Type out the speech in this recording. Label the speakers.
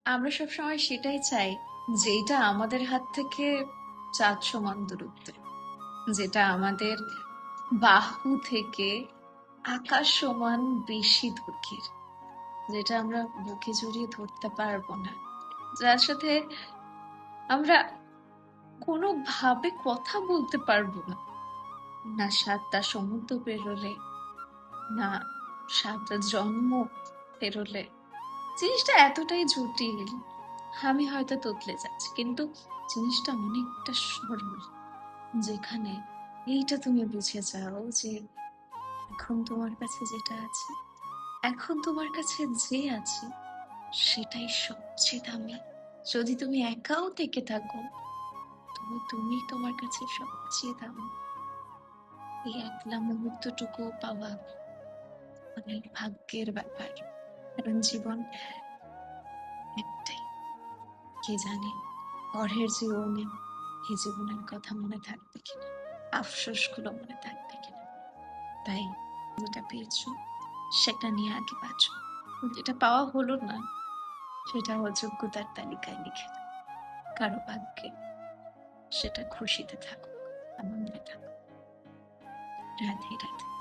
Speaker 1: আমরা সবসময় সেটাই চাই, যেটা আমাদের হাত থেকে চাঁদ সমান দূরত্বে, যেটা আমাদের বাহু থেকে আকাশ সমান বেশি দৈর্ঘ্যের, যেটা আমরা বুকে জড়িয়ে ধরতে পারবো না, যার সাথে আমরা কোনোভাবে কথা বলতে পারবো না, না 7টা সমুদ্র পেরোলে, না 7টা জন্ম পেরোলে। জিনিসটা এতটাই জটিল, আমি হয়তো তোতলে যাচ্ছি, কিন্তু জিনিসটা অনেকটা সরল, যেখানে এইটা তুমি বুঝে যাও যে এখন তোমার কাছে যেটা আছে, এখন তোমার কাছে যে আছে, সেটাই সবচেয়ে দামি। যদি তুমি একাও থেকে থাকো, তুমি তোমার কাছে সবচেয়ে দামি। এই একলা মুহূর্তটুকু পাওয়া অনেক ভাগ্যের ব্যাপার, কারণ জীবন একটাই। কে জানে পরের জীবনে এই জীবনের কথা মনে থাকবে কিনা, আফসোস গুলো মনে থাকবে কিনা। তাই যেটা পেয়েছো সেটা নিয়ে আগে বাঁচো, যেটা পাওয়া হলো না সেটা অযোগ্যতার তালিকায় লিখে দাও। কারো ভাগ্যে সেটা খুশিতে থাকুক, আনন্দে থাকুক। রাধে রাধে।